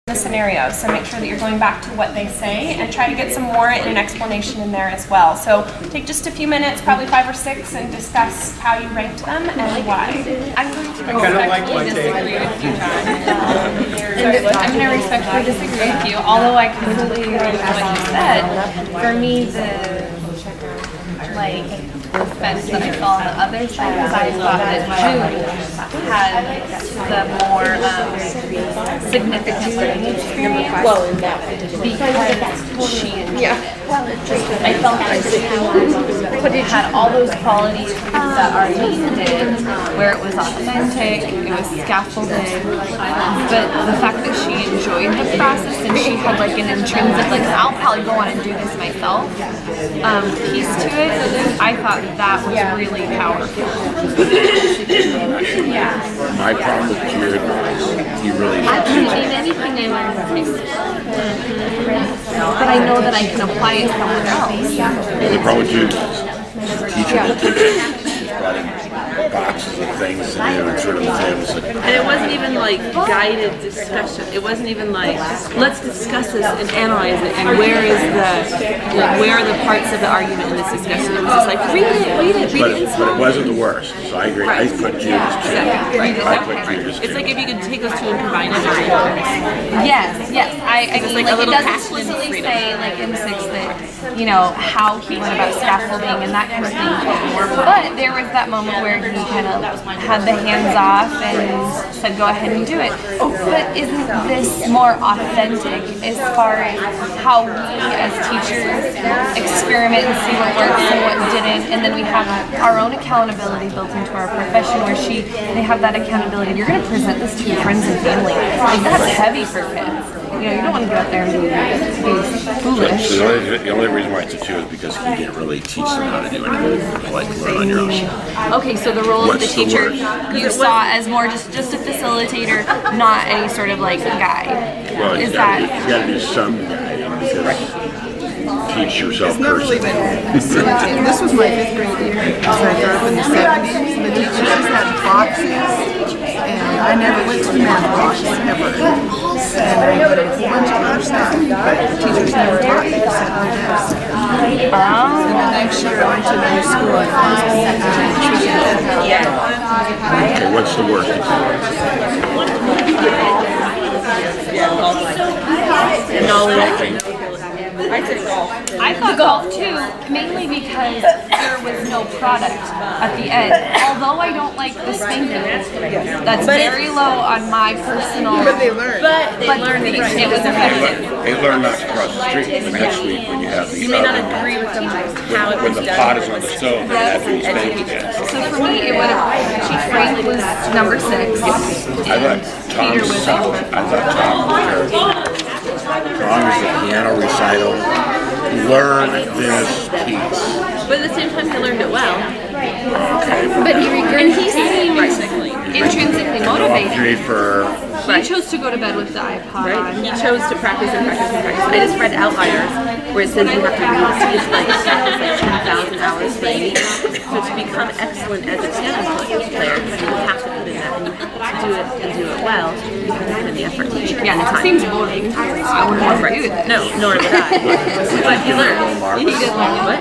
the scenario, so make sure that you're going back to what they say and try to get some warrant and an explanation in there as well. So take just a few minutes, probably 5 or 6, and discuss how you ranked them and why. I'm going to respectfully disagree with you, John. I'm going to respectfully disagree with you, although I completely agree with what you said. For me, the offense that I saw on the other side was I thought that June had the more significant learning experience because she enjoyed it. I felt like she had all those qualities that Arlene did, where it was authentic, it was scaffolded, but the fact that she enjoyed the process and she had like an intrinsic, like I'll probably go on and do this myself, piece to it, I thought that was really powerful. Yeah. My problem with Jared was he really I can't change anything I learned from but I know that I can apply it somewhere else. the problem with Jude is teacher will teach it. She's brought in boxes of things and sort of things. And it wasn't even like guided discussion. It wasn't even like, let's discuss this and analyze it and where are the parts of the argument in this discussion. It was just like, read it. But it wasn't the worst. So I agree. Right. I put Jude as two. Exactly. Right. I put Jude as two. It's like if you could take those two and combine it. Yes. I mean, like a it little does passion and explicitly freedom. say, like in 6th, that, you know, how he went about scaffolding and that kind of thing. But there was that moment where he kind of had the hands off and said, go ahead and do it. But isn't this more authentic as far as how we as teachers experiment and see what works and what didn't, and then we have our own accountability built into our profession where they have that accountability. You're going to present this to your friends and family. Like, that's heavy for kids. You know, you don't want to go out there and be foolish. So the only reason why it's a 2 is because he didn't really teach them how to do anything, like learn on your own. Okay, so the role of the What's the teacher word? you saw as more just a facilitator, not any sort of like guide. Well, Is you that got to do some guiding because teach yourself personally. This was my 5th grade year. So I grew up in the 70s. And the teachers had boxes, and I never went to the math box ever. And I did a whole bunch of other stuff, but the teachers never taught me to set my desk. And the next year I went to another school and I was Okay, what's the worst? Knowledge. I thought golf too, mainly because there was no product at the end. Although I don't like the spanking, that's very low on my personal. But they learned. But they learned it. It was effective. They learn not to cross the street the next week when you have the You may not agree with them how it when was the done. pot is on the stove, that's what he's making it. So for me, it would have. Frank was number 6. I thought Tom was terrible. Tom is the piano recital. Learn this piece. But at the same time, he learned it well. But he seemed intrinsically motivated. He chose to go to bed with the iPod Right? on. He chose to practice and practice and practice. I just read Outliers, where it says you have to teach like 10,000 hours playing. So to become excellent as a piano player, you have to put in that, and you have to do it well. You have to put in the effort. Yeah, it seems boring. I wouldn't want to do this. No, nor did I. But he learned. He did learn. What?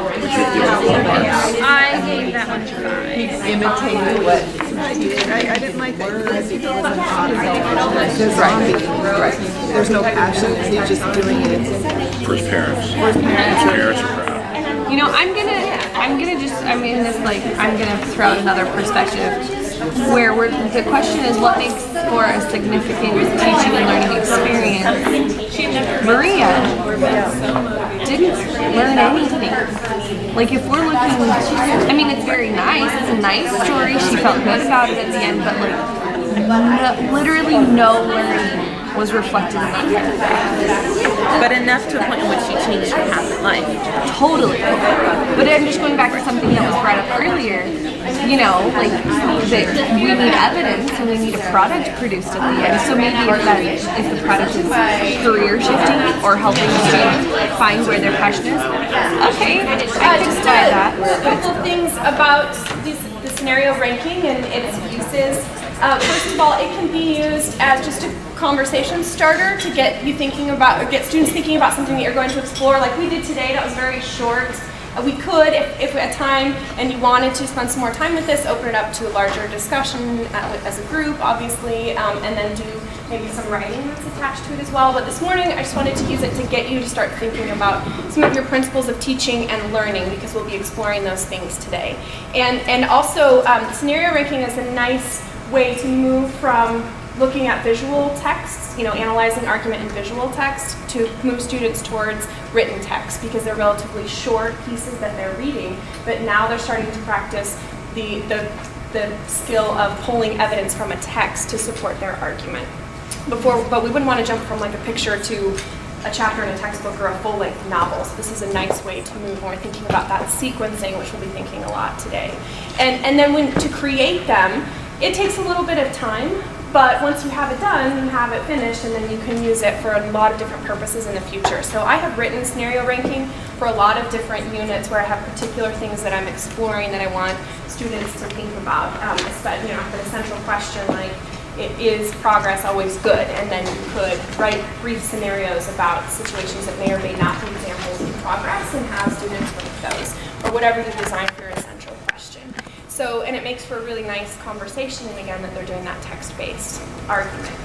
I gave that one 5. Imitated what I didn't like that because he wasn't taught as all right. There's no passion. He's just doing it For his parents. His parents are proud. You know, I'm gonna throw out another perspective where the question is what makes for a significant teaching and learning experience. Maria didn't learn anything. Like if we're looking, I mean, it's very nice. It's a nice story. She felt good about it at the end, but like literally no learning was reflected in that. But enough to a point in which she changed her path in life. Totally. But I'm just going back to something that was brought up earlier. You know, like that we need evidence and we need a product produced at the end. So maybe if the product is career shifting or helping students find where their passion is, okay, I can Just try that. a couple things about this scenario ranking and its uses. First of all, it can be used as just a conversation starter to get you thinking about, or get students thinking about something that you're going to explore, like we did today. That was very short. We could, if we had time and you wanted to spend some more time with this, open it up to a larger discussion as a group, obviously, and then do maybe some writing that's attached to it as well. But this morning, I just wanted to use it to get you to start thinking about some of your principles of teaching and learning, because we'll be exploring those things today. And also, scenario ranking is a nice way to move from looking at visual texts, analyzing argument in visual text, to move students towards written text, because they're relatively short pieces that they're reading, but now they're starting to practice the skill of pulling evidence from a text to support their argument. But we wouldn't want to jump from like a picture to a chapter in a textbook or a full-length novel. So this is a nice way to move when we're thinking about that sequencing, which we'll be thinking a lot today. And then to create them, it takes a little bit of time, but once you have it done, you have it finished, and then you can use it for a lot of different purposes in the future. So I have written scenario ranking for a lot of different units where I have particular things that I'm exploring that I want students to think about. Especially, for the central question, like, is progress always good? And then you could write brief scenarios about situations that may or may not be examples of progress and have students rank those, or whatever you design for your essential question. So, and it makes for a really nice conversation, and again, that they're doing that text-based argument.